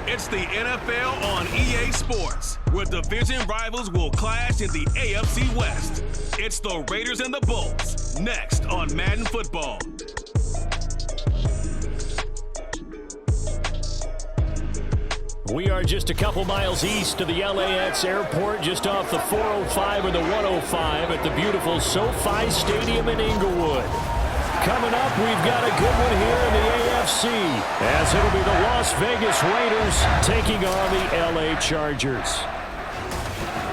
It's the NFL on EA Sports, where division rivals will clash in the AFC West. It's the Raiders and the Bolts, next on Madden Football. We are just a couple miles east of the LAX airport, just off the 405 or the 105 at the beautiful SoFi Stadium in Inglewood. Coming up, we've got a good one here in the AFC, as it'll be the Las Vegas Raiders taking on the LA Chargers.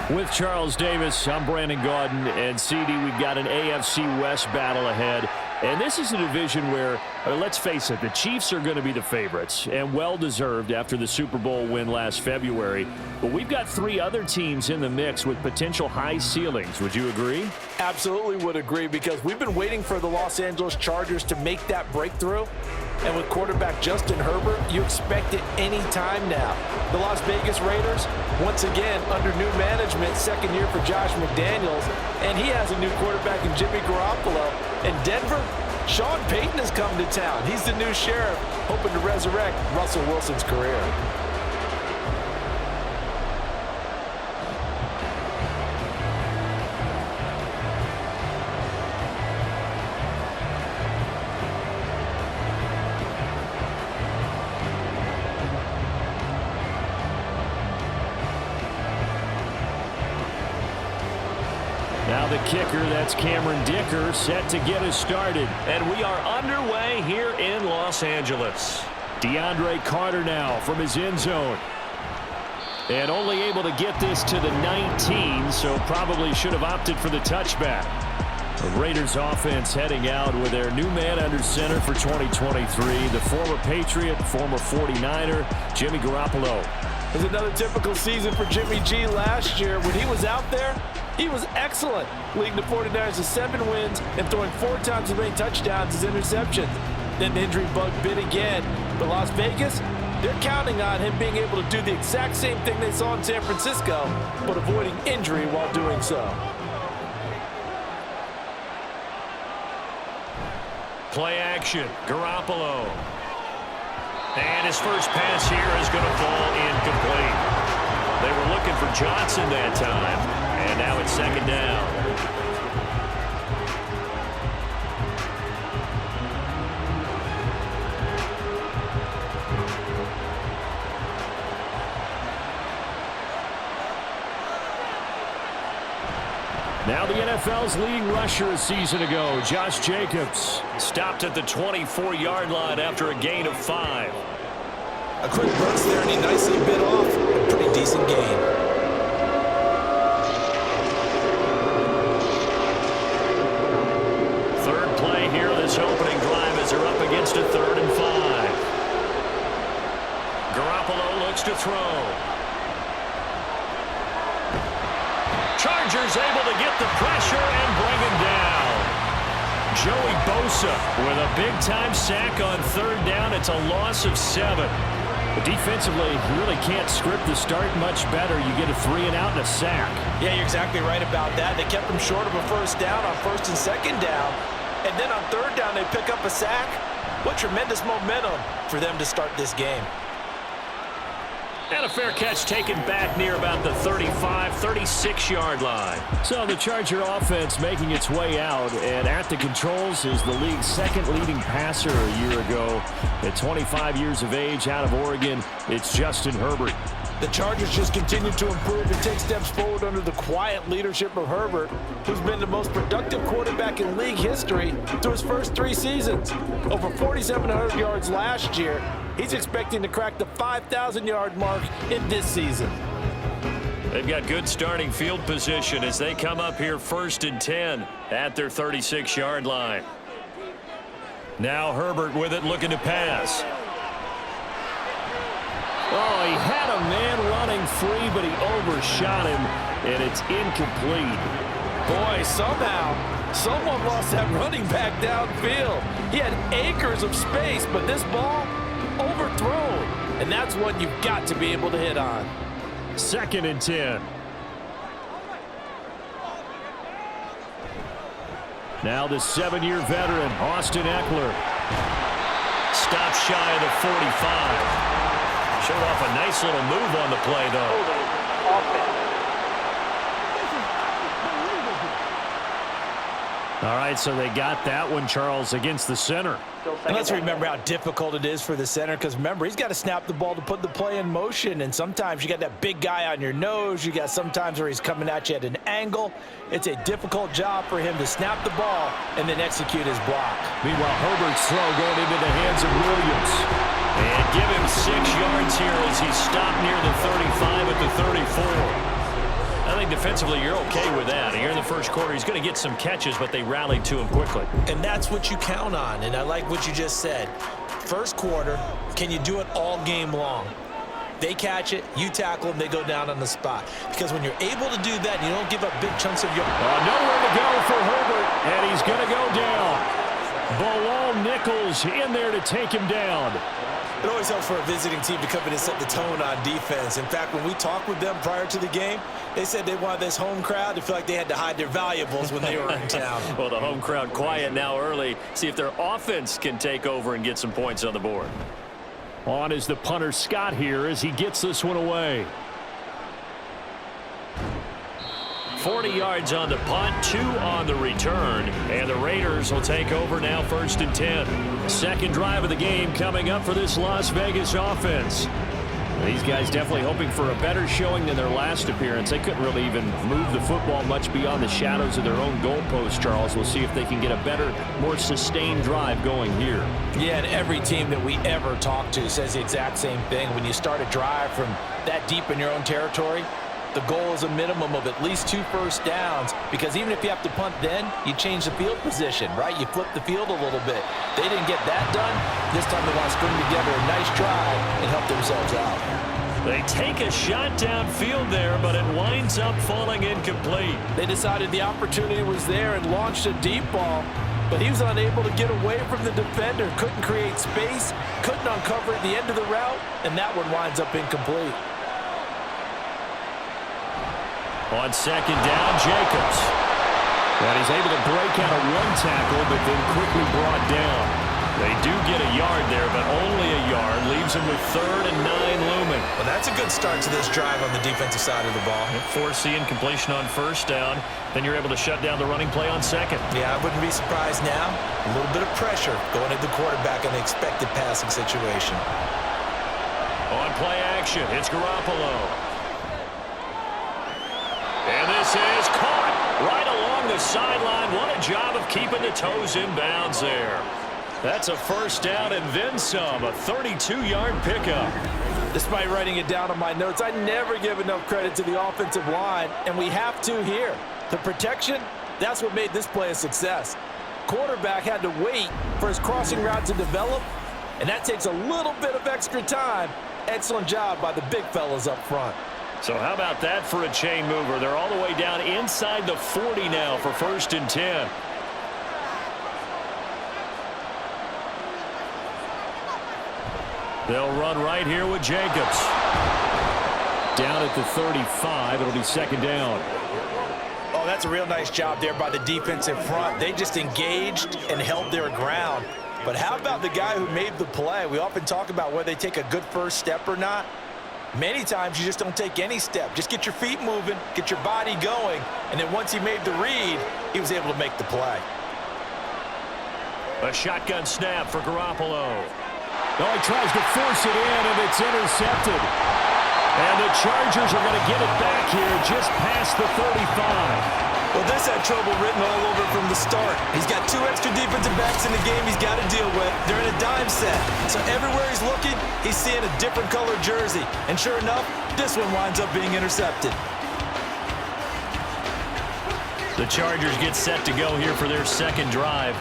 With Charles Davis, I'm Brandon Gaudin, and CD, we've got an AFC West battle ahead. And this is a division where, let's face it, the Chiefs are going to be the favorites, and well-deserved after the Super Bowl win last February. But we've got three other teams in the mix with potential high ceilings. Would you agree? Absolutely would agree, because we've been waiting for the Los Angeles Chargers to make that breakthrough. And with quarterback Justin Herbert, you expect it any time now. The Las Vegas Raiders, once again, under new management, second year for Josh McDaniels, and he has a new quarterback in Jimmy Garoppolo. And Denver, Sean Payton has come to town. He's the new sheriff, hoping to resurrect Russell Wilson's career. Now the kicker, that's Cameron Dicker, set to get us started. And we are underway here in Los Angeles. DeAndre Carter now from his end zone. And only able to get this to the 19, so probably should have opted for the touchback. The Raiders offense heading out with their new man under center for 2023, the former Patriot, former 49er, Jimmy Garoppolo. It was another typical season for Jimmy G last year. When he was out there, he was excellent, leading the 49ers to 7 wins and throwing 4 times as many touchdowns as interceptions. Then the injury bug bit again. But Las Vegas, they're counting on him being able to do the exact same thing they saw in San Francisco, but avoiding injury while doing so. Play action, Garoppolo. And his first pass here is going to fall incomplete. They were looking for Johnson that time, and now it's second down. Now the NFL's leading rusher a season ago, Josh Jacobs. Stopped at the 24-yard line after a gain of 5. A quick burst there, and he nicely bit off a pretty decent gain. Third play here, this opening drive as they're up against a 3rd and 5. Garoppolo looks to throw. Chargers able to get the pressure and bring him down. Joey Bosa with a big-time sack on 3rd down. It's a loss of 7. But defensively, you really can't script the start much better. You get a 3 and out and a sack. Yeah, you're exactly right about that. They kept him short of a first down on 1st and 2nd down. And then on 3rd down, they pick up a sack. What tremendous momentum for them to start this game. And a fair catch taken back near about the 35, 36-yard line. So the Charger offense making its way out, and at the controls is the league's 2nd leading passer a year ago. At 25 years of age, out of Oregon, it's Justin Herbert. The Chargers just continue to improve and take steps forward under the quiet leadership of Herbert, who's been the most productive quarterback in league history through his first 3 seasons. Over 4,700 yards last year. He's expecting to crack the 5,000-yard mark in this season. They've got good starting field position as they come up here 1st and 10 at their 36-yard line. Now Herbert with it, looking to pass. Oh, he had a man running free, but he overshot him, and it's incomplete. Boy, somehow, someone lost that running back downfield. He had acres of space, but this ball overthrown, and that's one you've got to be able to hit on. 2nd and 10. Now the 7-year veteran, Austin Eckler. Stops shy of the 45. Showed off a nice little move on the play, though. All right, so they got that one, Charles, against the center. And let's remember how difficult it is for the center, because remember, he's got to snap the ball to put the play in motion, and sometimes you got that big guy on your nose. You got sometimes where he's coming at you at an angle. It's a difficult job for him to snap the ball and then execute his block. Meanwhile, Herbert's throw going into the hands of Williams. And give him 6 yards here as he stopped near the 35 at the 34. I think defensively you're okay with that. Here in the first quarter, he's going to get some catches, but they rallied to him quickly. And that's what you count on, and I like what you just said. First quarter, can you do it all game long? They catch it, you tackle them, they go down on the spot. Because when you're able to do that, you don't give up big chunks of your... Nowhere to go for Herbert, and he's going to go down. Bilal Nichols in there to take him down. It always helps for a visiting team to come in and set the tone on defense. In fact, when we talked with them prior to the game, they said they wanted this home crowd to feel like they had to hide their valuables when they were in town. Well, the home crowd quiet now early. See if their offense can take over and get some points on the board. On is the punter Scott here as he gets this one away. 40 yards on the punt, 2 on the return, and the Raiders will take over now 1st and 10. Second drive of the game coming up for this Las Vegas offense. These guys definitely hoping for a better showing than their last appearance. They couldn't really even move the football much beyond the shadows of their own goalpost, Charles. We'll see if they can get a better, more sustained drive going here. Yeah, and every team that we ever talk to says the exact same thing. When you start a drive from that deep in your own territory, the goal is a minimum of at least 2 first downs, because even if you have to punt then, you change the field position, right? You flip the field a little bit. They didn't get that done. This time they want to string together a nice drive and help themselves out. They take a shot downfield there, but it winds up falling incomplete. They decided the opportunity was there and launched a deep ball, but he was unable to get away from the defender, couldn't create space, couldn't uncover at the end of the route, and that one winds up incomplete. On second down, Jacobs. And he's able to break out of one tackle, but then quickly brought down. They do get a yard there, but only a yard. Leaves them with 3rd and 9 looming. Well, that's a good start to this drive on the defensive side of the ball. Forcing completion on 1st down. Then you're able to shut down the running play on 2nd. Yeah, I wouldn't be surprised now. A little bit of pressure going at the quarterback in the expected passing situation. On play action, it's Garoppolo. And this is caught right along the sideline. What a job of keeping the toes in bounds there. That's a 1st down and then some, a 32-yard pickup. Despite writing it down on my notes, I never give enough credit to the offensive line, and we have to here. The protection, that's what made this play a success. Quarterback had to wait for his crossing route to develop, and that takes a little bit of extra time. Excellent job by the big fellas up front. So how about that for a chain mover? They're all the way down inside the 40 now for 1st and 10. They'll run right here with Jacobs. Down at the 35, it'll be 2nd down. Oh, that's a real nice job there by the defensive front. They just engaged and held their ground. But how about the guy who made the play? We often talk about whether they take a good first step or not. Many times you just don't take any step. Just get your feet moving, get your body going, and then once he made the read, he was able to make the play. A shotgun snap for Garoppolo. Oh, he tries to force it in, and it's intercepted. And the Chargers are going to get it back here just past the 35. Well, this had trouble written all over from the start. He's got 2 extra defensive backs in the game he's got to deal with. They're in a dime set. So everywhere he's looking, he's seeing a different color jersey. And sure enough, this one winds up being intercepted. The Chargers get set to go here for their 2nd drive.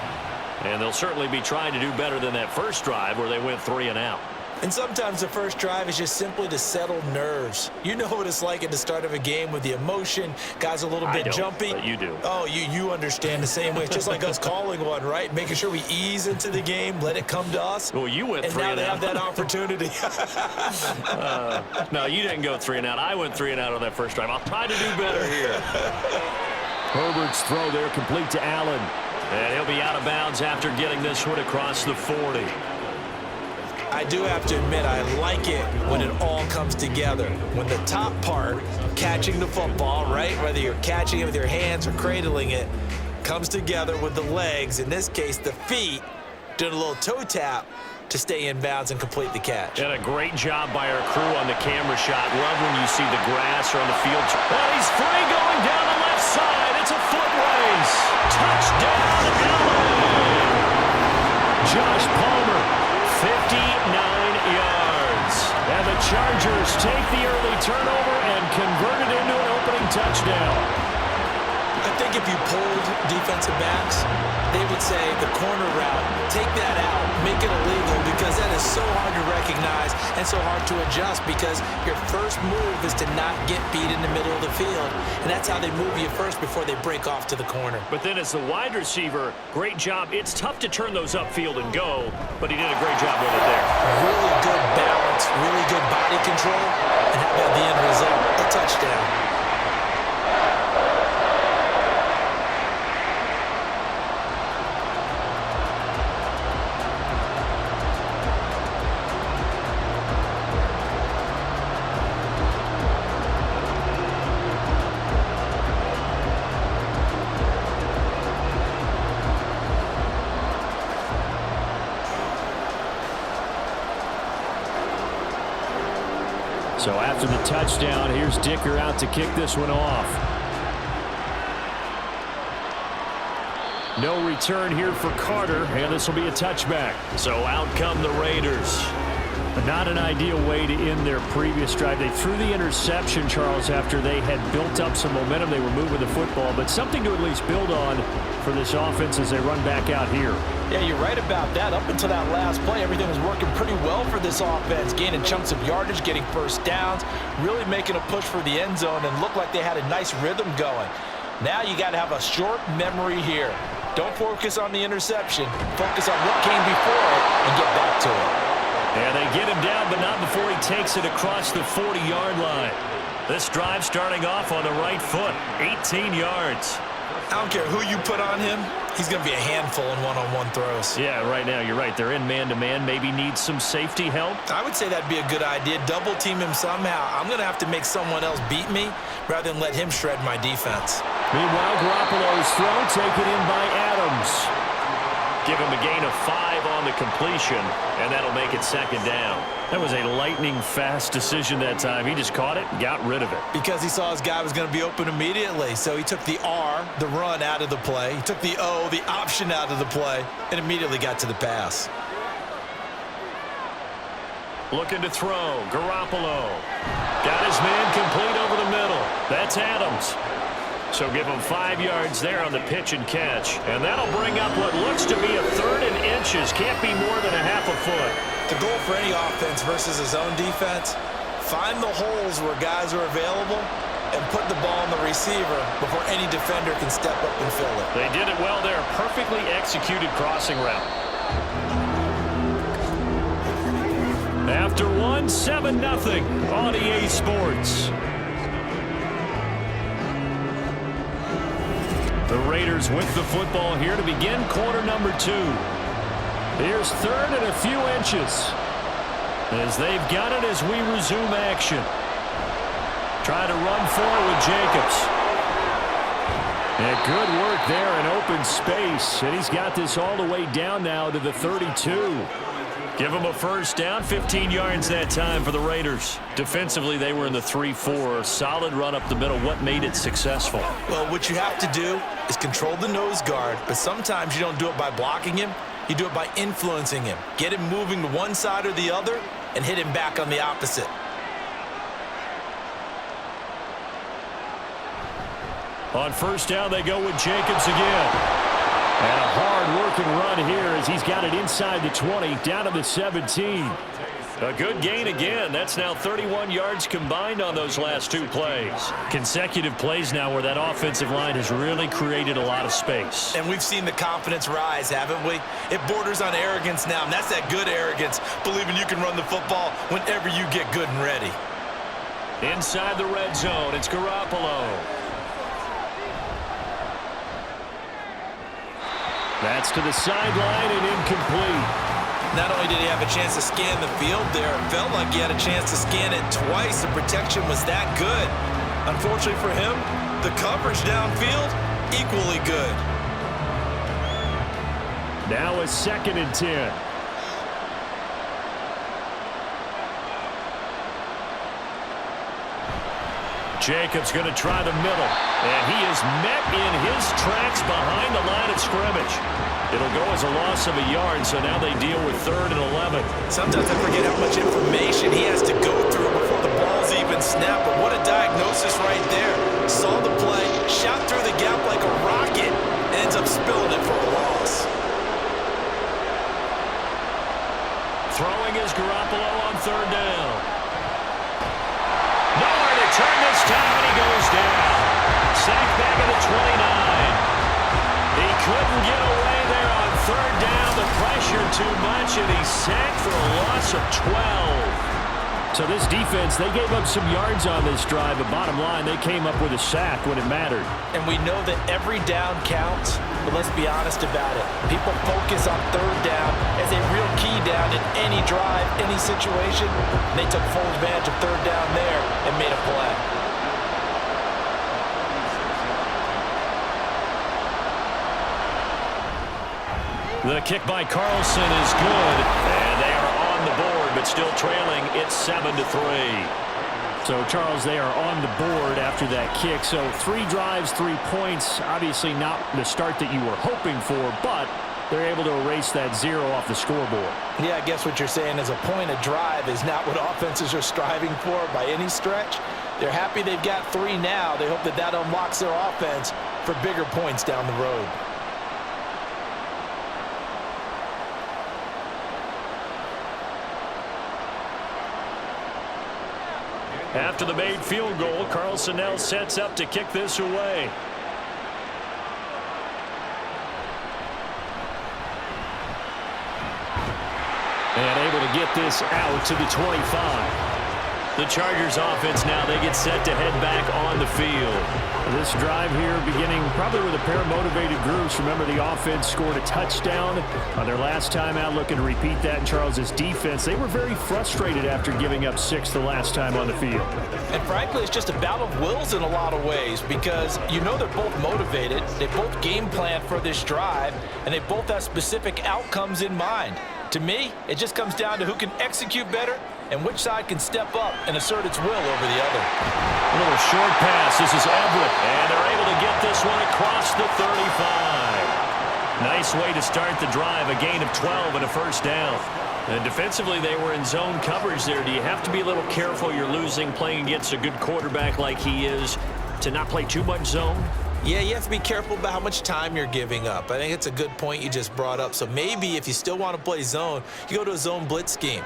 And they'll certainly be trying to do better than that first drive where they went 3 and out. And sometimes the first drive is just simply to settle nerves. You know what it's like at the start of a game with the emotion. Guys a little bit jumpy. But you do. Oh, you understand the same way. It's just like us calling one, right? Making sure we ease into the game, let it come to us. Well, you went 3 and out. And now they have that opportunity. No, you didn't go 3 and out. I went 3 and out on that first drive. I'll try to do better here. Herbert's throw there complete to Allen. And he'll be out of bounds after getting this one across the 40. I do have to admit, I like it when it all comes together. When the top part, catching the football, right, whether you're catching it with your hands or cradling it, comes together with the legs, in this case the feet, doing a little toe tap to stay in bounds and complete the catch. And a great job by our crew on the camera shot. Love when you see the grass or on the field. And he's free going down the left side. It's a foot race. Touchdown, LA. Josh Palmer, 59 yards. And the Chargers take the early turnover and convert it into an opening touchdown. I think if you polled defensive backs, they would say the corner route, take that out, make it illegal, because that is so hard to recognize and so hard to adjust, because your first move is to not get beat in the middle of the field, and that's how they move you first before they break off to the corner. But then as the wide receiver, great job. It's tough to turn those upfield and go, but he did a great job with it there. Really good balance, really good body control, and how about the end result? A touchdown. So after the touchdown, here's Dicker out to kick this one off. No return here for Carter, and this will be a touchback. So out come the Raiders. Not an ideal way to end their previous drive. They threw the interception, Charles, after they had built up some momentum. They were moving the football, but something to at least build on for this offense as they run back out here. Yeah, you're right about that. Up until that last play, everything was working pretty well for this offense, gaining chunks of yardage, getting first downs, really making a push for the end zone, and looked like they had a nice rhythm going. Now you got to have a short memory here. Don't focus on the interception. Focus on what came before it and get back to it. Yeah, they get him down, but not before he takes it across the 40-yard line. This drive starting off on the right foot, 18 yards. I don't care who you put on him, he's going to be a handful in one-on-one throws. Yeah, right now, you're right. They're in man-to-man, maybe needs some safety help. I would say that'd be a good idea. Double team him somehow. I'm going to have to make someone else beat me rather than let him shred my defense. Meanwhile, Garoppolo's throw taken in by Adams. Give him a gain of 5 on the completion, and that'll make it second down. That was a lightning-fast decision that time. He just caught it and got rid of it. Because he saw his guy was going to be open immediately. So he took the R, the run, out of the play. He took the O, the option, out of the play, and immediately got to the pass. Looking to throw. Garoppolo. Got his man complete over the middle. That's Adams. So give him 5 yards there on the pitch and catch. And that'll bring up what looks to be a 3rd and inches. Can't be more than a half a foot. The goal for any offense versus his own defense, find the holes where guys are available and put the ball on the receiver before any defender can step up and fill it. They did it well there. Perfectly executed crossing route. After one, 7-0 on EA Sports. The Raiders with the football here to begin quarter number 2. Here's 3rd and a few inches as they've got it as we resume action. Try to run forward with Jacobs. And good work there in open space. And he's got this all the way down now to the 32. Give him a first down, 15 yards that time for the Raiders. Defensively, they were in the 3-4. Solid run up the middle. What made it successful? Well, what you have to do is control the nose guard, but sometimes you don't do it by blocking him. You do it by influencing him. Get him moving to one side or the other and hit him back on the opposite. On first down, they go with Jacobs again. And a hard-working run here as he's got it inside the 20, down to the 17. A good gain again. That's now 31 yards combined on those last 2 plays. Consecutive plays now where that offensive line has really created a lot of space. And we've seen the confidence rise, haven't we? It borders on arrogance now, and that's that good arrogance, believing you can run the football whenever you get good and ready. Inside the red zone, it's Garoppolo. That's to the sideline and incomplete. not only did he have a chance to scan the field there, it felt like he had a chance to scan it twice. The protection was that good. Unfortunately for him, the coverage downfield, equally good. Now a 2nd and 10. Jacobs going to try the middle, and he is met in his tracks behind the line of scrimmage. It'll go as a loss of a yard, so now they deal with 3rd and 11. Sometimes I forget how much information he has to go through before the ball's even snapped, but what a diagnosis right there. Saw the play, shot through the gap like a rocket, and ends up spilling it for a loss. Throwing is Garoppolo on 3rd down. Nowhere to turn this time, and he goes down. Sacked back at the 29. He couldn't get away there on 3rd down. The pressure too much, and he's sacked for a loss of 12. So this defense, they gave up some yards on this drive, but bottom line, they came up with a sack when it mattered. And we know that every down counts, but let's be honest about it. People focus on 3rd down as a real key down in any drive, any situation. They took full advantage of 3rd down there and made a play. The kick by Carlson is good, and they are on the board, but still trailing. It's 7-3. So, Charles, they are on the board after that kick. So, 3 drives, 3 points. Obviously not the start that you were hoping for, but they're able to erase that 0 off the scoreboard. Yeah, I guess what you're saying is a point a drive is not what offenses are striving for by any stretch. They're happy they've got 3 now. They hope that that unlocks their offense for bigger points down the road. After the made field goal, Carlson now sets up to kick this away. And able to get this out to the 25. The Chargers offense now, they get set to head back on the field. This drive here beginning probably with a pair of motivated groups. Remember, the offense scored a touchdown on their last time out, looking to repeat that in Charles's defense. They were very frustrated after giving up 6 the last time on the field. And frankly, it's just a battle of wills in a lot of ways because you know they're both motivated. They both game plan for this drive, and they both have specific outcomes in mind. To me, it just comes down to who can execute better and which side can step up and assert its will over the other. A little short pass. This is Everett, and they're able to get this one across the 35. Nice way to start the drive, a gain of 12 and a first down. And defensively, they were in zone coverage there. Do you have to be a little careful? You're losing, playing against a good quarterback like he is, to not play too much zone? Yeah, you have to be careful about how much time you're giving up. I think it's a good point you just brought up. So maybe if you still want to play zone, you go to a zone blitz scheme.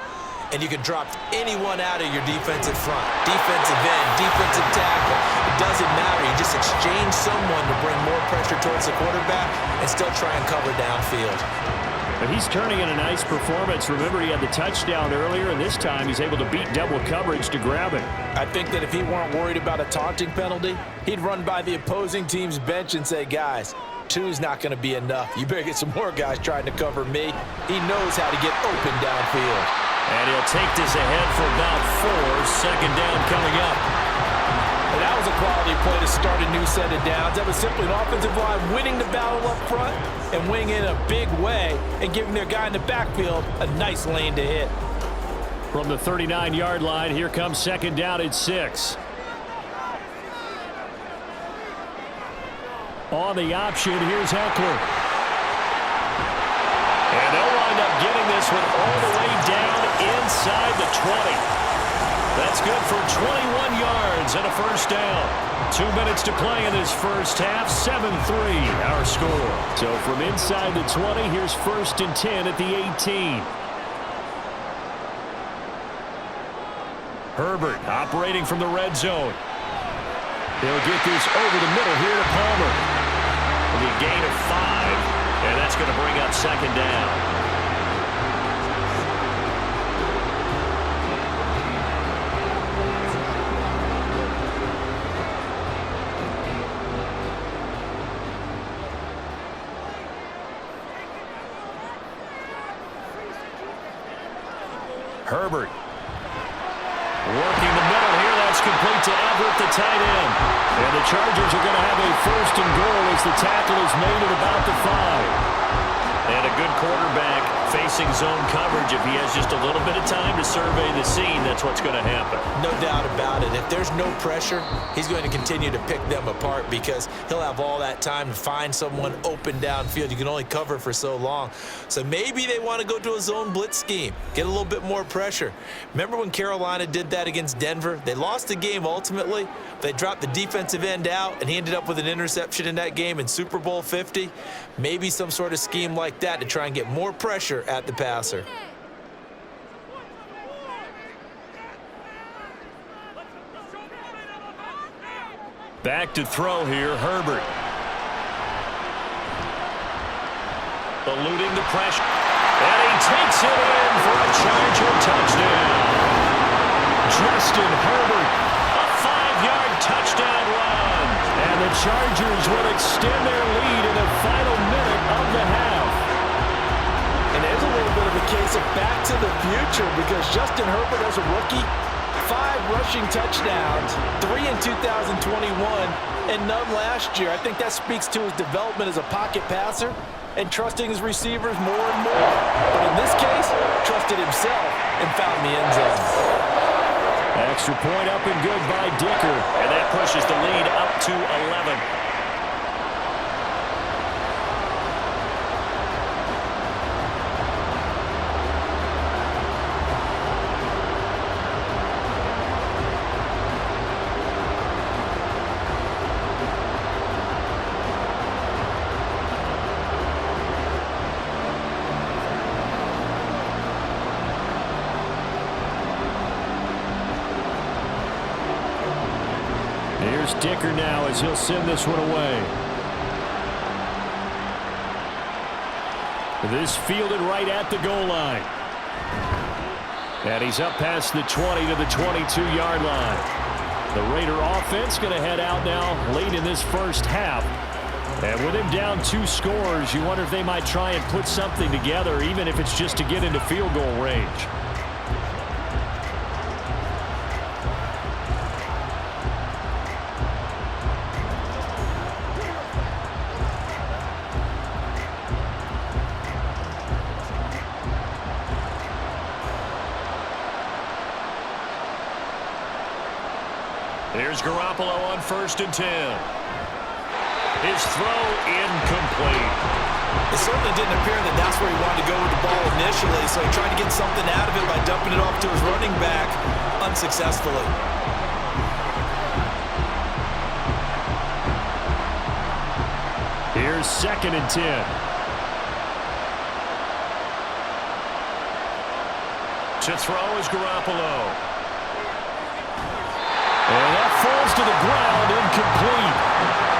And you can drop anyone out of your defensive front. Defensive end, defensive tackle. It doesn't matter. You just exchange someone to bring more pressure towards the quarterback and still try and cover downfield. But he's turning in a nice performance. Remember, he had the touchdown earlier, and this time he's able to beat double coverage to grab it. I think that if he weren't worried about a taunting penalty, he'd run by the opposing team's bench and say, guys, 2 is not going to be enough. You better get some more guys trying to cover me. He knows how to get open downfield. And he'll take this ahead for about 4. Second down coming up. And that was a quality play to start a new set of downs. That was simply an offensive line winning the battle up front and winning in a big way and giving their guy in the backfield a nice lane to hit. From the 39-yard line, here comes second down at 6. On the option, here's Heckler. And they'll wind up getting this one all the way down inside the 20. That's good for 21 yards and a first down. 2 minutes to play in this first half. 7-3 our score. So from inside the 20, here's 1st and 10 at the 18. Herbert operating from the red zone. They'll get this over the middle here to Palmer. It'll be a gain of 5, and that's going to bring up second down. Herbert. Working the middle here. That's complete to Everett, the tight end. And the Chargers are going to have a 1st and goal as the tackle is made at about the 5. And a good quarterback facing zone coverage. If he has just a little bit of time to survey the scene, that's what's going to happen. No doubt about it. If there's no pressure, he's going to continue to pick them apart because he'll have all that time to find someone open downfield. You can only cover for so long. So maybe they want to go to a zone blitz scheme, get a little bit more pressure. Remember when Carolina did that against Denver? They lost the game ultimately. They dropped the defensive end out, and he ended up with an interception in that game in Super Bowl 50. Maybe some sort of scheme like that to try and get more pressure at the passer. Back to throw here, Herbert. Eluding the pressure. And he takes it in for a Charger touchdown. Justin Herbert, a 5-yard touchdown run. And the Chargers will extend their lead in the final minute of the half. And there's a little bit of a case of back to the future because Justin Herbert as a rookie, 5 rushing touchdowns, 3 in 2021, and none last year. I think that speaks to his development as a pocket passer and trusting his receivers more and more. But in this case, trusted himself and found the end zone. Extra point up and good by Dicker. And that pushes the lead up to 11. Here's Dicker now as he'll send this one away. This fielded right at the goal line. And he's up past the 20 to the 22-yard line. The Raider offense going to head out now late in this first half. And with him down 2 scores, you wonder if they might try and put something together, even if it's just to get into field goal range. Here's Garoppolo on 1st and 10. His throw incomplete. It certainly didn't appear that that's where he wanted to go with the ball initially, so he tried to get something out of it by dumping it off to his running back unsuccessfully. Here's 2nd and 10. To throw is Garoppolo. And that falls to the ground, incomplete.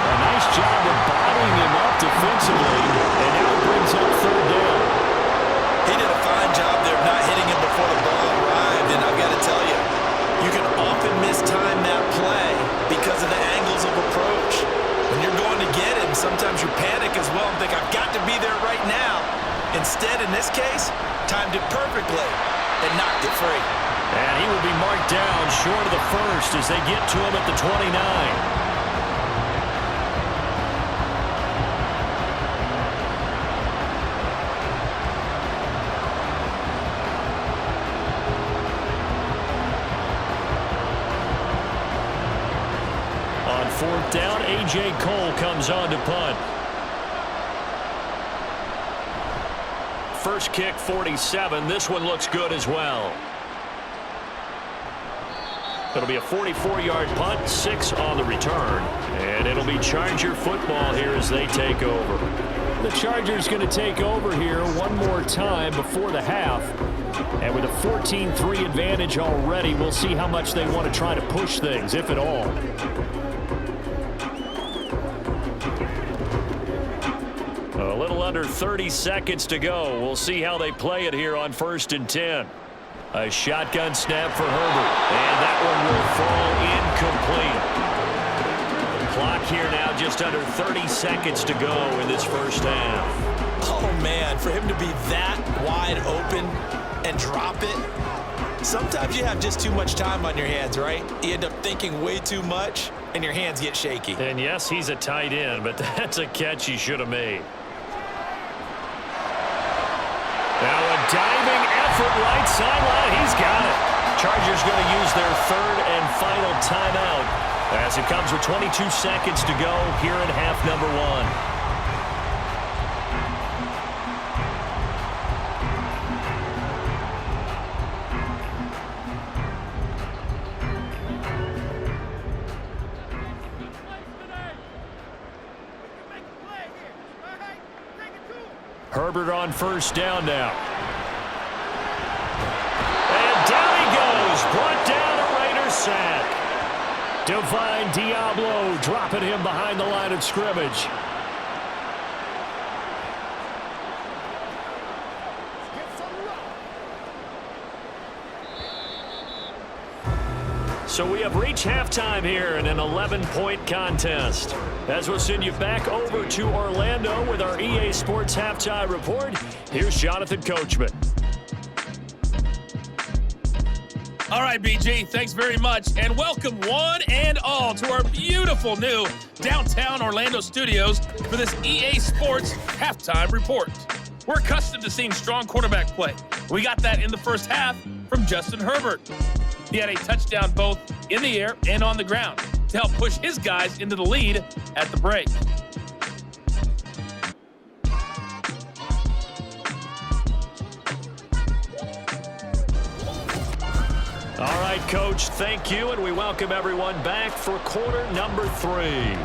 A nice job of bottling him up defensively, and now it brings up 3rd down. He did a fine job there of not hitting him before the ball arrived, and I've got to tell you, you can often mistime that play because of the angles of approach. When you're going to get it, sometimes you panic as well and think, I've got to be there right now. Instead, in this case, timed it perfectly and knocked it free. And he will be marked down short of the 1st as they get to him at the 29. On 4th down, A.J. Cole comes on to punt. First kick, 47. This one looks good as well. It'll be a 44-yard punt, 6 on the return. And it'll be Charger football here as they take over. The Chargers going to take over here one more time before the half. And with a 14-3 advantage already, we'll see how much they want to try to push things, if at all. A little under 30 seconds to go. We'll see how they play it here on 1st and 10. A shotgun snap for Herbert. And that one will fall incomplete. Clock here now just under 30 seconds to go in this first half. Oh, man, for him to be that wide open and drop it, Sometimes you have just too much time on your hands, right? You end up thinking way too much, and your hands get shaky. And yes, he's a tight end, but that's a catch he should have made. Now a diving effort right sideline. He's got it. Chargers going to use their third and final timeout as it comes with 22 seconds to go here in half number one. Herbert on first down now. And down he goes. Brought down a Raider sack. Divine Diablo dropping him behind the line of scrimmage. So we have reached halftime here in an 11-point contest. As we'll send you back over to Orlando with our EA Sports Halftime Report, here's Jonathan Coachman. All right, BG, thanks very much, and welcome one and all to our beautiful new downtown Orlando studios for this EA Sports Halftime Report. We're accustomed to seeing strong quarterback play. We got that in the first half from Justin Herbert. He had a touchdown both in the air and on the ground to help push his guys into the lead at the break. All right, Coach, thank you, and we welcome everyone back for quarter number 3.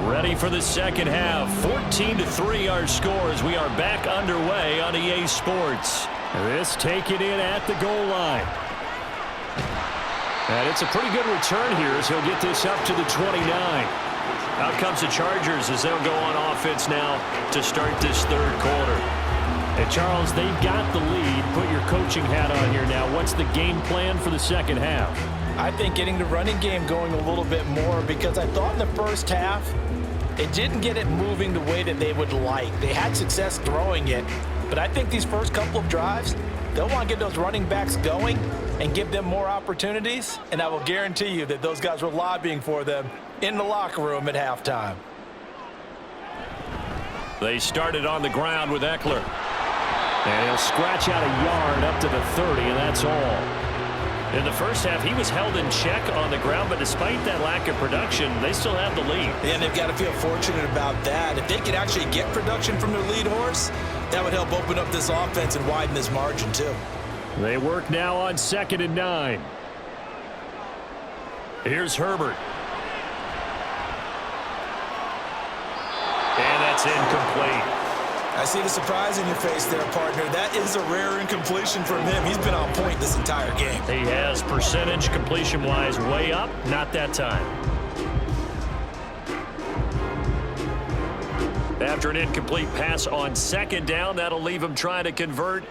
Ready for the second half. 14-3 our scores. We are back underway on EA Sports. This taken in at the goal line. And it's a pretty good return here as he'll get this up to the 29. Out comes the Chargers as they'll go on offense now to start this third quarter. And Charles, they've got the lead. Put your coaching hat on here now. What's the game plan for the second half? I think getting the running game going a little bit more, because I thought in the first half it didn't get it moving the way that they would like. They had success throwing it, but I think these first couple of drives, they'll want to get those running backs going and give them more opportunities, and I will guarantee you that those guys were lobbying for them in the locker room at halftime. They started on the ground with Eckler. And he'll scratch out a yard up to the 30, and that's all. In the first half, he was held in check on the ground, but despite that lack of production, they still have the lead. And they've got to feel fortunate about that. If they could actually get production from their lead horse, that would help open up this offense and widen this margin too. They work now on 2nd and 9. Here's Herbert. And that's incomplete. I see the surprise in your face there, partner. That is a rare incompletion from him. He's been on point this entire game. He has percentage completion-wise way up. Not that time. After an incomplete pass on 2nd down, that'll leave him trying to convert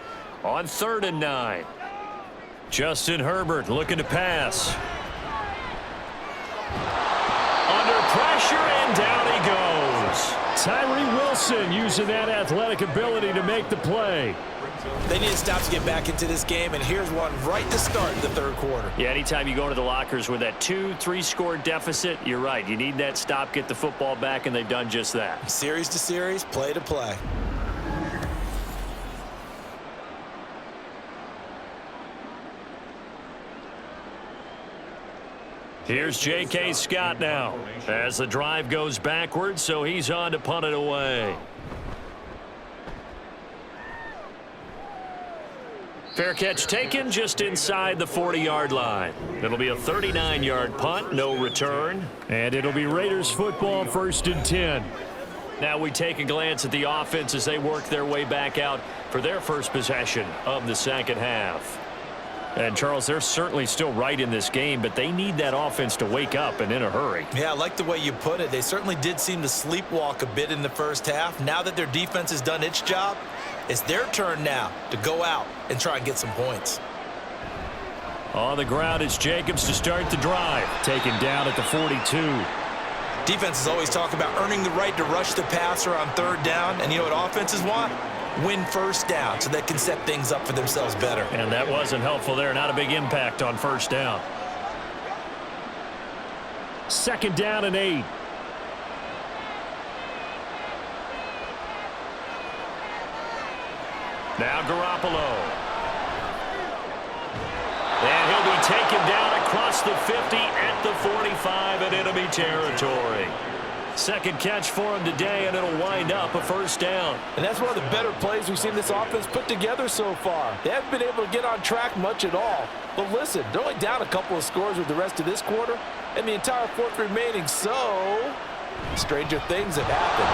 on 3rd and 9. Justin Herbert looking to pass. Under pressure, and down he goes. Tyree Wilson using that athletic ability to make the play. They need to stop to get back into this game, and here's one right to start the third quarter. Yeah, anytime you go into the lockers with that 2-3 score deficit, you're right. You need that stop, get the football back, and they've done just that. Series to series, play to play. Here's J.K. Scott now as the drive goes backwards, so he's on to punt it away. Fair catch taken just inside the 40-yard line. It'll be a 39-yard punt, no return. And it'll be Raiders football, 1st and 10. Now we take a glance at the offense as they work their way back out for their first possession of the second half. And, Charles, they're certainly still right in this game, but they need that offense to wake up and in a hurry. Yeah, I like the way you put it. They certainly did seem to sleepwalk a bit in the first half. Now that their defense has done its job, it's their turn now to go out and try and get some points. On the ground, it's Jacobs to start the drive. Taken down at the 42. Defenses always talk about earning the right to rush the passer on 3rd down. And you know what offenses want? Win 1st down so they can set things up for themselves better. And that wasn't helpful there. Not a big impact on 1st down. 2nd down and 8. Now Garoppolo. And he'll be taken down across the 50 at the 45 in enemy territory. Second catch for him today, and it'll wind up a 1st down. And that's one of the better plays we've seen this offense put together so far. They haven't been able to get on track much at all. But listen, they're only down a couple of scores with the rest of this quarter, and the entire 4th remaining, so stranger things have happened.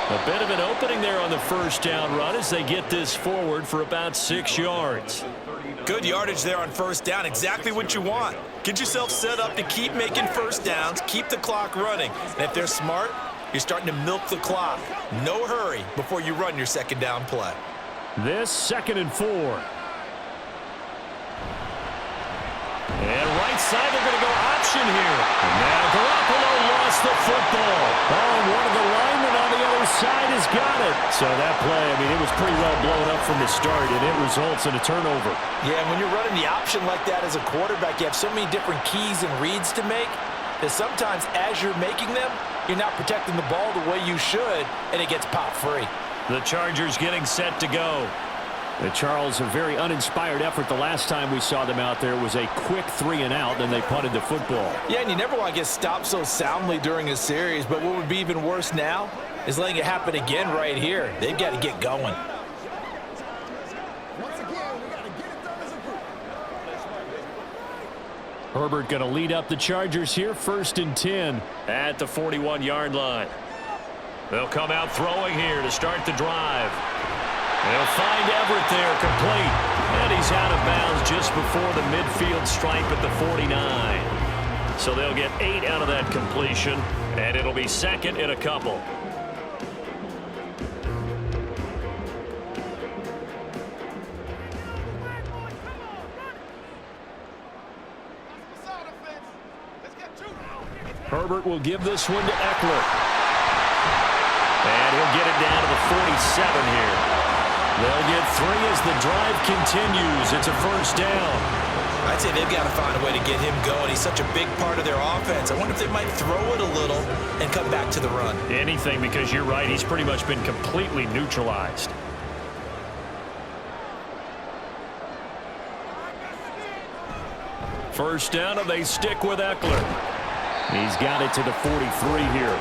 A bit of an opening there on the 1st down run as they get this forward for about 6 yards. Good yardage there on 1st down. Exactly what you want. Get yourself set up to keep making 1st downs, keep the clock running. And if they're smart, you're starting to milk the clock. No hurry before you run your 2nd down play. This 2nd and 4. And right side, they're going to go option here. And now Garoppolo lost the football. Oh, and one of the linemen on the other side has got it. So that play, I mean, it was pretty well blown up from the start, and it results in a turnover. Yeah, when you're running the option like that as a quarterback, you have so many different keys and reads to make that sometimes as you're making them, you're not protecting the ball the way you should, and it gets pop free. The Chargers getting set to go. The Charles, a very uninspired effort. The last time we saw them out there was a quick 3 and out, then they punted the football. Yeah, and you never want to get stopped so soundly during a series, but what would be even worse now is letting it happen again right here. They've got to get going. Herbert going to lead up the Chargers here, 1st and 10. At the 41-yard line. They'll come out throwing here to start the drive. They'll find Everett there, complete. And he's out of bounds just before the midfield stripe at the 49. So they'll get 8 out of that completion, and it'll be 2nd and a couple. Herbert will give this one to Eckler. And he'll get it down to the 47 here. They'll get 3 as the drive continues. It's a 1st down. I'd say they've got to find a way to get him going. He's such a big part of their offense. I wonder if they might throw it a little and come back to the run. Anything, because you're right. He's pretty much been completely neutralized. First down, and they stick with Eckler. He's got it to the 43 here.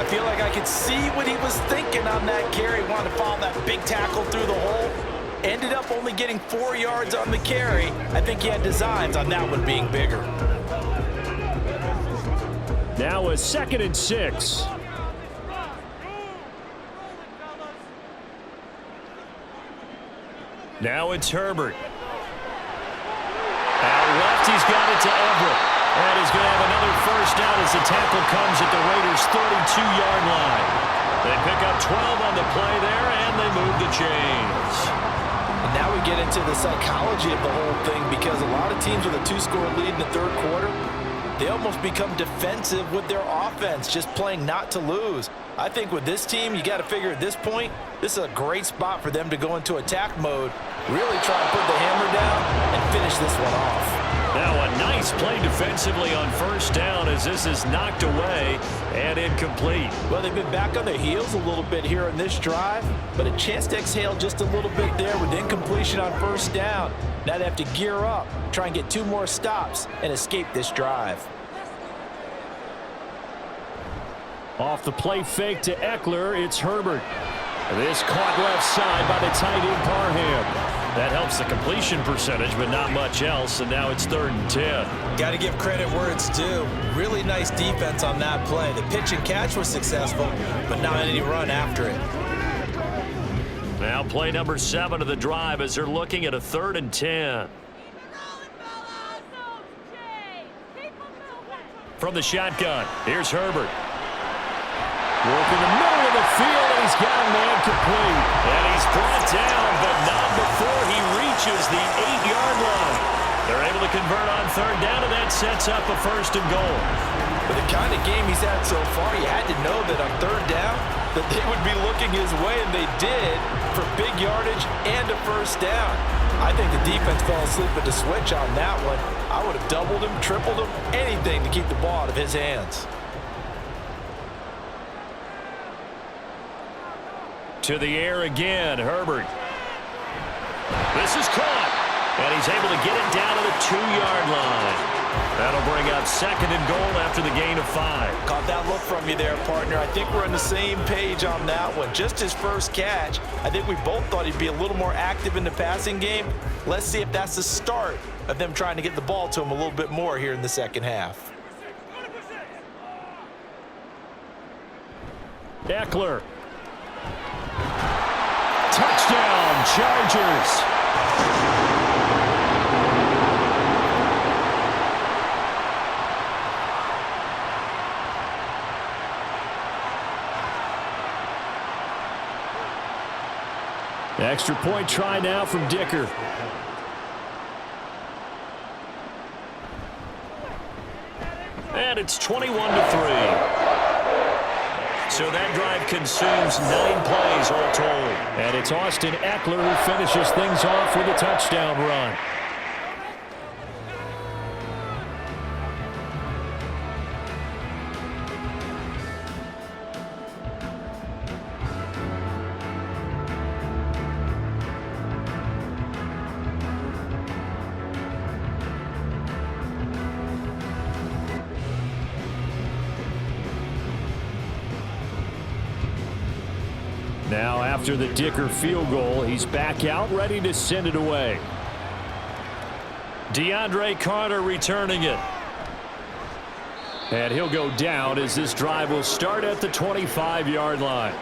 I feel like I could see what he was thinking on that carry. Wanted to follow that big tackle through the hole. Ended up only getting 4 yards on the carry. I think he had designs on that one being bigger. Now a 2nd and 6. Now it's Herbert. Out left, he's got it to Everett. And he's going to have another 1st down as the tackle comes at the Raiders' 32-yard line. They pick up 12 on the play there, and they move the chains. And now we get into the psychology of the whole thing, because a lot of teams with a 2-score lead in the 3rd quarter, they almost become defensive with their offense, just playing not to lose. I think with this team, you got to figure at this point, this is a great spot for them to go into attack mode, really try and put the hammer down and finish this one off. Now a nice play defensively on 1st down as this is knocked away and incomplete. Well, they've been back on their heels a little bit here in this drive, but a chance to exhale just a little bit there with incompletion on 1st down. Now they have to gear up, try and get 2 more stops and escape this drive. Off the play fake to Eckler, it's Herbert. This caught left side by the tight end Parham. That helps the completion percentage, but not much else, and now it's 3rd and 10. Got to give credit where it's due. Really nice defense on that play. The pitch and catch was successful, but not any run after it. Now play number 7 of the drive as they're looking at a 3rd and 10. From the shotgun, here's Herbert. Working the middle of the field, and he's got a man complete. And he's brought down, but not before he reaches the 8-yard line. They're able to convert on 3rd down, and that sets up a 1st and goal. With the kind of game he's had so far, you had to know that on 3rd down, that they would be looking his way, and they did, for big yardage and a 1st down. I think the defense fell asleep at the switch on that one. I would have doubled him, tripled him, anything to keep the ball out of his hands. To the air again, Herbert. This is caught, and he's able to get it down to the 2-yard line. That'll bring up 2nd and goal after the gain of 5. Caught that look from you there, partner. I think we're on the same page on that one. Just his first catch. I think we both thought he'd be a little more active in the passing game. Let's see if that's the start of them trying to get the ball to him a little bit more here in the second half. Eckler. Touchdown, Chargers. Extra point try now from Dicker. And it's 21-3. So that drive consumes 9 plays all told. And it's Austin Eckler who finishes things off with a touchdown run. Now after the Dicker field goal, he's back out ready to send it away. DeAndre Carter returning it. And he'll go down as this drive will start at the 25-yard line.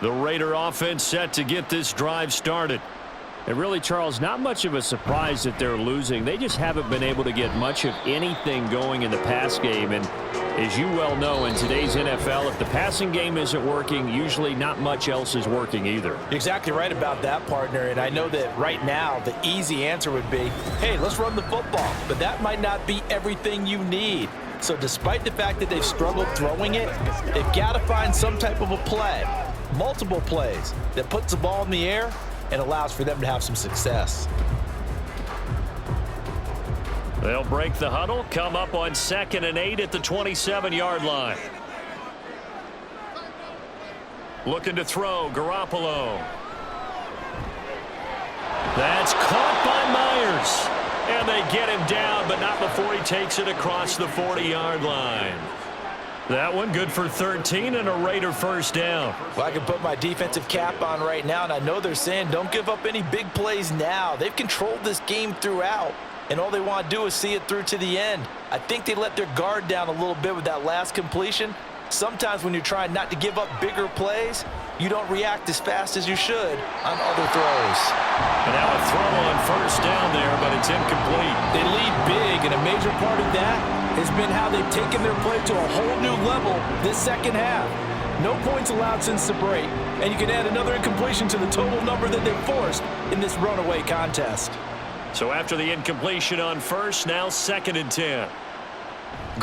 The Raider offense set to get this drive started. And really, Charles, not much of a surprise that they're losing. They just haven't been able to get much of anything going in the pass game. And as you well know, in today's NFL, if the passing game isn't working, usually not much else is working either. You're exactly right about that, partner. And I know that right now the easy answer would be, hey, let's run the football. But that might not be everything you need. So despite the fact that they've struggled throwing it, they've got to find some type of a play, multiple plays, that puts the ball in the air and allows for them to have some success. They'll break the huddle, come up on 2nd and 8 at the 27-yard line. Looking to throw, Garoppolo. That's caught by Myers. And they get him down, but not before he takes it across the 40-yard line. That one good for 13 and a Raider 1st down. Well, I can put my defensive cap on right now, and I know they're saying don't give up any big plays now. They've controlled this game throughout, and all they want to do is see it through to the end. I think they let their guard down a little bit with that last completion. Sometimes when you're trying not to give up bigger plays, you don't react as fast as you should on other throws. And now a throw on 1st down there, but it's incomplete. They lead big, and a major part of that has been how they've taken their play to a whole new level this second half. No points allowed since the break, and you can add another incompletion to the total number that they forced in this runaway contest. So after the incompletion on 1st, now 2nd and 10.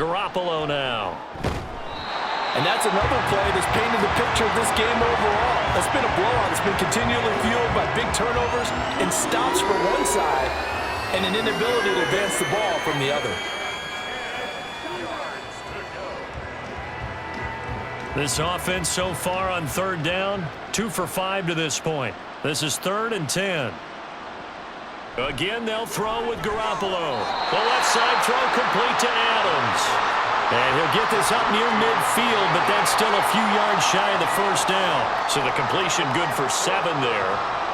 Garoppolo now. And that's another play that's painted the picture of this game overall. It's been a blowout. It's been continually fueled by big turnovers and stops for one side and an inability to advance the ball from the other. This offense so far on 3rd down, 2 for 5 to this point. This is 3rd and 10. Again, they'll throw with Garoppolo. The left side throw complete to Adams. And he'll get this up near midfield, but that's still a few yards shy of the first down. So the completion good for 7 there.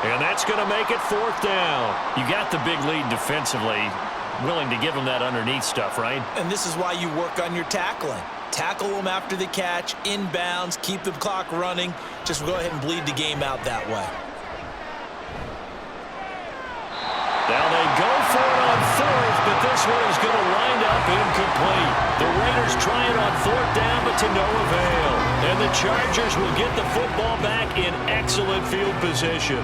And that's going to make it 4th down. You got the big lead defensively. Willing to give them that underneath stuff, right? And this is why you work on your tackling. Tackle them after the catch, inbounds, keep the clock running. Just go ahead and bleed the game out that way. Now they go for it on 4th, but this one is going to wind up incomplete. The Raiders try it on 4th down, but to no avail. And the Chargers will get the football back in excellent field position.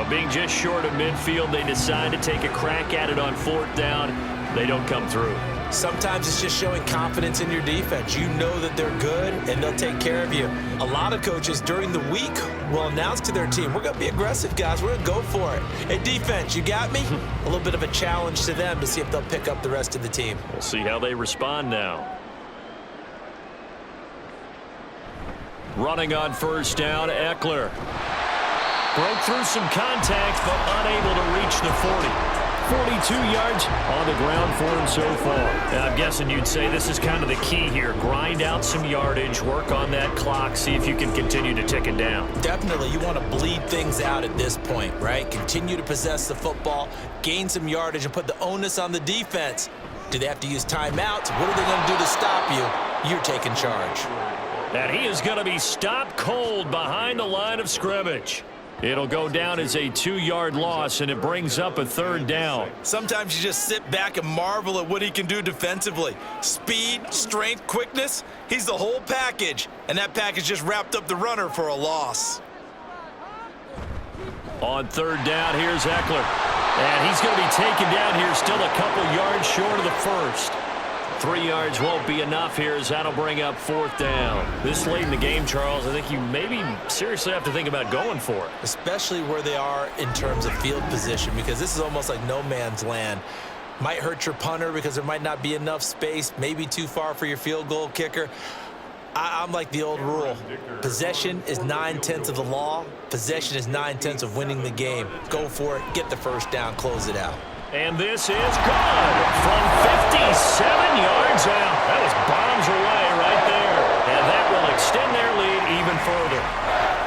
Being just short of midfield, they decide to take a crack at it on 4th down. They don't come through. Sometimes it's just showing confidence in your defense. You know that they're good, and they'll take care of you. A lot of coaches during the week will announce to their team, we're going to be aggressive, guys. We're going to go for it. Hey, defense, you got me? A little bit of a challenge to them to see if they'll pick up the rest of the team. We'll see how they respond now. Running on 1st down, Eckler. Broke through some contact, but unable to reach the 40. 42 yards on the ground for him so far. And I'm guessing you'd say this is kind of the key here. Grind out some yardage, work on that clock, see if you can continue to tick it down. Definitely, you want to bleed things out at this point, right? Continue to possess the football, gain some yardage, and put the onus on the defense. Do they have to use timeouts? What are they going to do to stop you? You're taking charge. And he is going to be stopped cold behind the line of scrimmage. It'll go down as a 2-yard loss, and it brings up a 3rd down. Sometimes you just sit back and marvel at what he can do defensively. Speed, strength, quickness, he's the whole package. And that package just wrapped up the runner for a loss. On 3rd down, here's Eckler. And he's going to be taken down here, still a couple yards short of the first. 3 yards won't be enough here as that'll bring up 4th down. This late in the game, Charles, I think you maybe seriously have to think about going for it. Especially where they are in terms of field position, because this is almost like no man's land. Might hurt your punter because there might not be enough space, maybe too far for your field goal kicker. I'm like the old rule. Possession is 9/10 of the law. Possession is 9/10 of winning the game. Go for it, get the 1st down, close it out. And this is good from 57 yards out. That was bombs away right there. And that will extend their lead even further.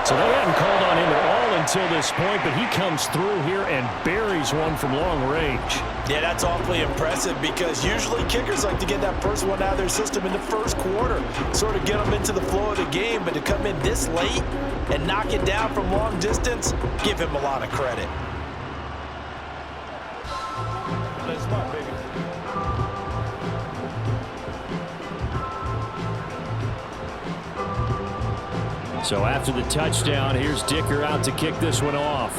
So they hadn't called on him at all until this point, but he comes through here and buries one from long range. Yeah, that's awfully impressive because usually kickers like to get that first one out of their system in the first quarter, sort of get them into the flow of the game, but to come in this late and knock it down from long distance, give him a lot of credit. So after the touchdown, here's Dicker out to kick this one off.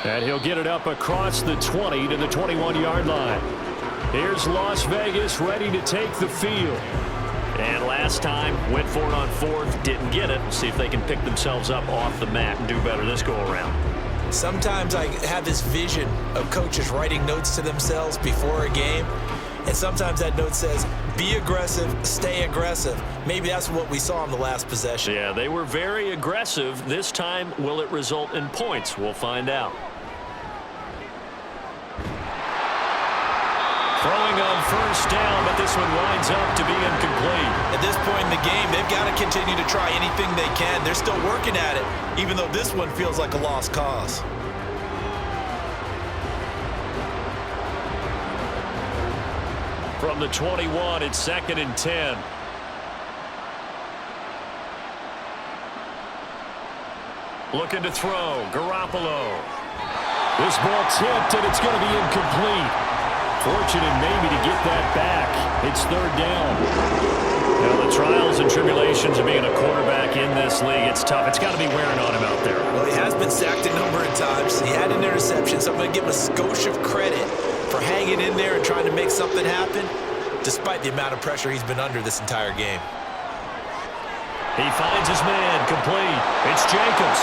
And he'll get it up across the 20 to the 21-yard line. Here's Las Vegas ready to take the field. And last time, went for it on 4th, didn't get it. See if they can pick themselves up off the mat and do better this go-around. Sometimes I have this vision of coaches writing notes to themselves before a game, and sometimes that note says, be aggressive, stay aggressive. Maybe that's what we saw in the last possession. Yeah, they were very aggressive. This time, will it result in points? We'll find out. Throwing on 1st down, but this one winds up to be incomplete. At this point in the game, they've got to continue to try anything they can. They're still working at it, even though this one feels like a lost cause. From the 21, it's 2nd and 10. Looking to throw, Garoppolo. This ball tipped, and it's going to be incomplete. Fortunate maybe to get that back. It's 3rd down. Now, the trials and tribulations of being a quarterback in this league, it's tough. It's got to be wearing on him out there. Well, he has been sacked a number of times. He had an interception, so I'm going to give him a skosh of credit for hanging in there and trying to make something happen, despite the amount of pressure he's been under this entire game. He finds his man, complete. It's Jacobs.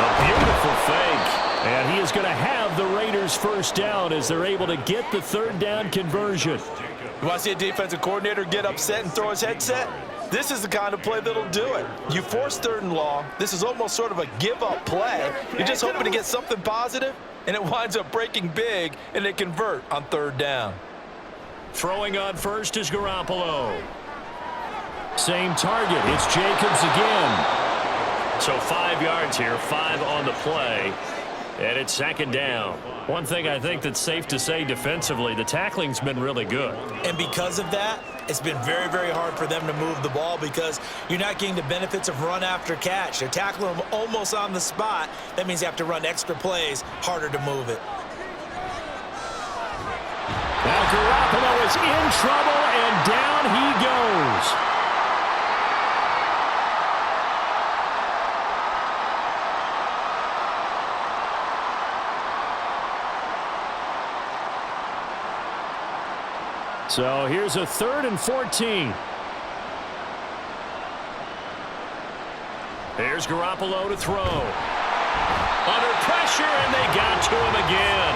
A beautiful fake. And he is going to have the Raiders 1st down as they're able to get the 3rd down conversion. You want to see a defensive coordinator get upset and throw his headset? This is the kind of play that'll do it. You force 3rd and long. This is almost sort of a give-up play. You're just hoping to get something positive, and it winds up breaking big, and they convert on 3rd down. Throwing on first is Garoppolo. Same target. It's Jacobs again. So 5 yards here, 5 on the play, and it's 2nd down. One thing I think that's safe to say defensively, the tackling's been really good. And because of that, it's been very, very hard for them to move the ball because you're not getting the benefits of run after catch. They're tackling them almost on the spot. That means you have to run extra plays, harder to move it. Now Garoppolo is in trouble, and down he goes. So here's a 3rd and 14. Here's Garoppolo to throw. Under pressure, and they got to him again.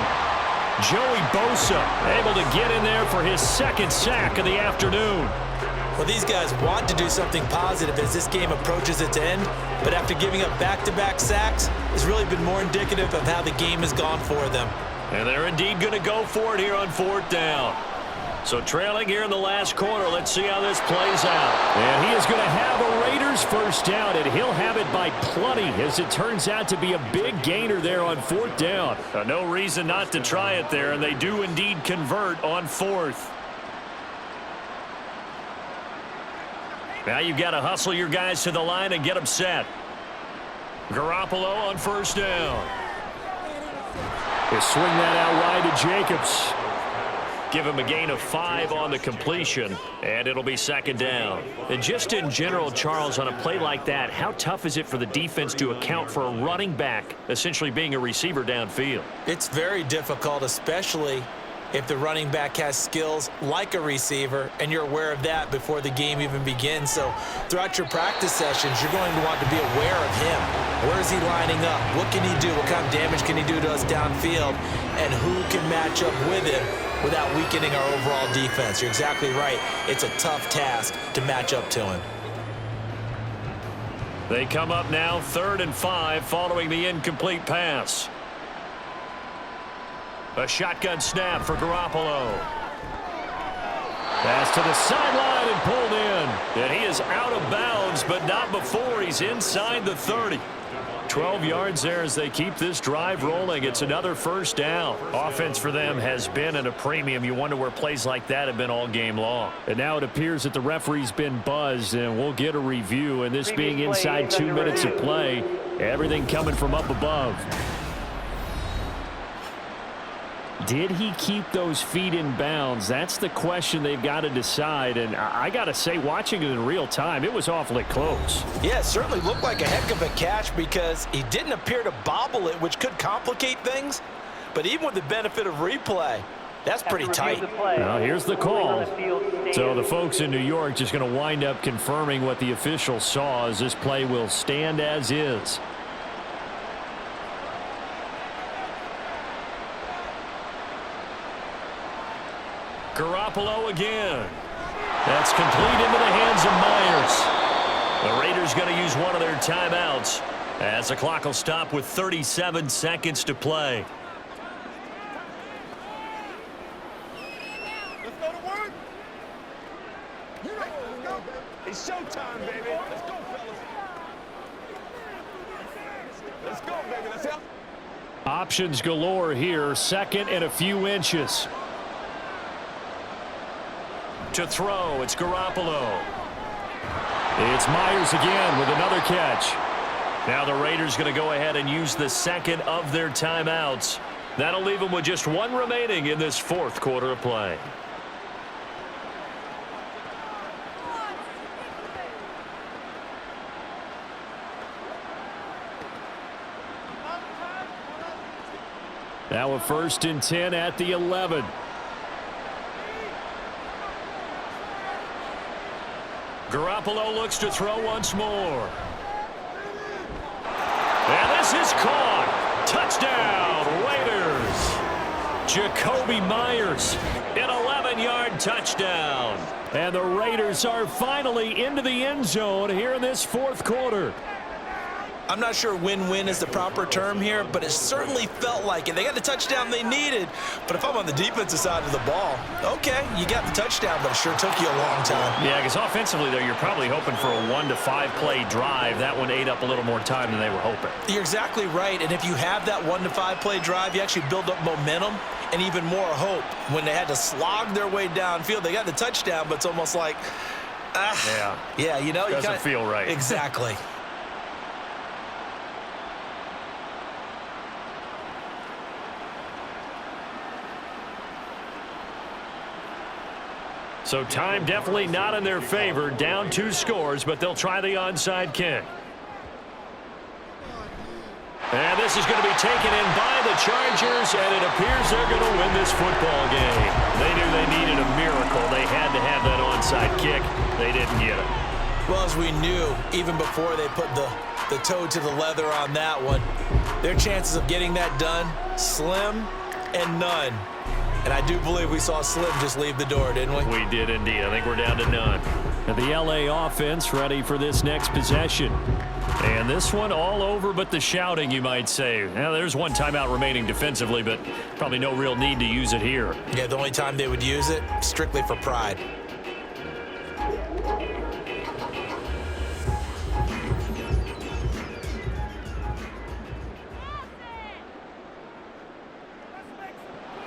Joey Bosa able to get in there for his 2nd sack of the afternoon. Well, these guys want to do something positive as this game approaches its end, but after giving up back-to-back sacks, it's really been more indicative of how the game has gone for them. And they're indeed going to go for it here on 4th down. So trailing here in the last quarter, let's see how this plays out. And he is going to have a Raiders 1st down, and he'll have it by plenty as it turns out to be a big gainer there on 4th down. No reason not to try it there, and they do indeed convert on 4th. Now you've got to hustle your guys to the line and get them set. Garoppolo on 1st down. They swing that out wide to Jacobs. Give him a gain of 5 on the completion, and it'll be 2nd down. And just in general, Charles, on a play like that, how tough is it for the defense to account for a running back essentially being a receiver downfield? It's very difficult, especially if the running back has skills like a receiver, and you're aware of that before the game even begins. So throughout your practice sessions, you're going to want to be aware of him. Where is he lining up? What can he do? What kind of damage can he do to us downfield? And who can match up with him without weakening our overall defense? You're exactly right. It's a tough task to match up to him. They come up now 3rd and 5 following the incomplete pass. A shotgun snap for Garoppolo. Pass to the sideline and pulled in. And he is out of bounds, but not before he's inside the 30. 12 yards there as they keep this drive rolling. It's another 1st down. Offense for them has been at a premium. You wonder where plays like that have been all game long. And now it appears that the referee's been buzzed, and we'll get a review. And this being inside 2 minutes of play, everything coming from up above. Did he keep those feet in bounds? That's the question they've got to decide. And I got to say, watching it in real time, it was awfully close. Yeah, it certainly looked like a heck of a catch because he didn't appear to bobble it, which could complicate things. But even with the benefit of replay, that's pretty tight. Now here's the call. So the folks in New York just going to wind up confirming what the official saw as this play will stand as is. Garoppolo again. That's complete into the hands of Myers. The Raiders going to use one of their timeouts as the clock will stop with 37 seconds to play. Let's go to work. Let's go. It's showtime, baby. Let's go, fellas. Let's go, baby. Let's help. Options galore here. 2nd and a few inches. To throw, it's Garoppolo. It's Myers again with another catch. Now the Raiders going to go ahead and use the 2nd of their timeouts. That'll leave them with just 1 remaining in this 4th quarter of play. Now a 1st and 10 at the 11. Garoppolo looks to throw once more. And this is caught. Touchdown, Raiders. Jacoby Myers, an 11-yard touchdown. And the Raiders are finally into the end zone here in this fourth quarter. I'm not sure win-win is the proper term here, but it certainly felt like it. They got the touchdown they needed, but if I'm on the defensive side of the ball, okay, you got the touchdown, but it sure took you a long time. Yeah, because offensively, though, you're probably hoping for a 1 to 5 play drive. That one ate up a little more time than they were hoping. You're exactly right, and if you have that 1 to 5 play drive, you actually build up momentum and even more hope. When they had to slog their way downfield, they got the touchdown, but it's almost like, yeah, you know, doesn't feel right. Exactly. So time definitely not in their favor. Down 2 scores, but they'll try the onside kick. And this is going to be taken in by the Chargers, and it appears they're going to win this football game. They knew they needed a miracle. They had to have that onside kick. They didn't get it. Well, as we knew, even before they put the toe to the leather on that one, their chances of getting that done, slim and none. And I do believe we saw Slim just leave the door, didn't we? We did indeed. I think we're down to none. And the LA offense ready for this next possession. And this one all over but the shouting, you might say. Now, there's one timeout remaining defensively, but probably no real need to use it here. Yeah, the only time they would use it, strictly for pride.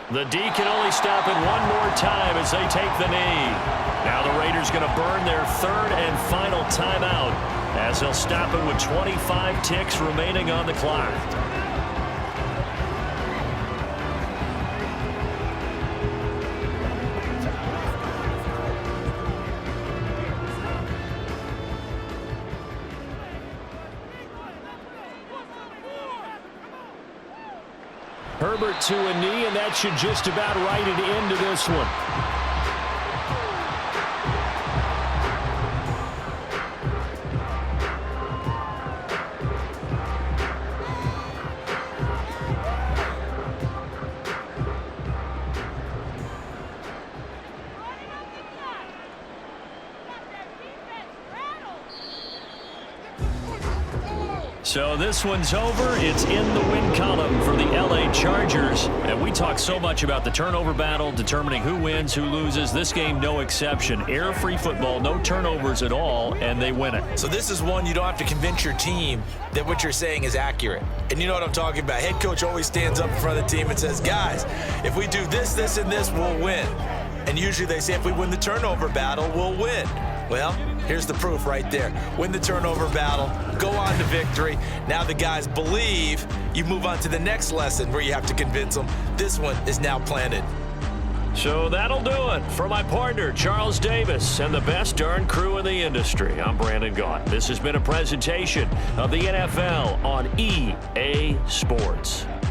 The D can only stop it one more time as they take the knee. Now the Raiders going to burn their third and final timeout as they'll stop it with 25 ticks remaining on the clock. Herbert to a knee, and that should just about write it into this one. So this one's over. It's in the win column for the LA Chargers. And we talk so much about the turnover battle, determining who wins, who loses. This game, no exception. Air-free football, no turnovers at all, and they win it. So this is one you don't have to convince your team that what you're saying is accurate. And you know what I'm talking about. Head coach always stands up in front of the team and says, guys, if we do this, this, and this, we'll win. And usually they say if we win the turnover battle, we'll win. Well, here's the proof right there. Win the turnover battle, go on to victory. Now the guys believe. You move on to the next lesson where you have to convince them. This one is now planted. So that'll do it. For my partner, Charles Davis, and the best darn crew in the industry, I'm Brandon Gaunt. This has been a presentation of the NFL on EA Sports.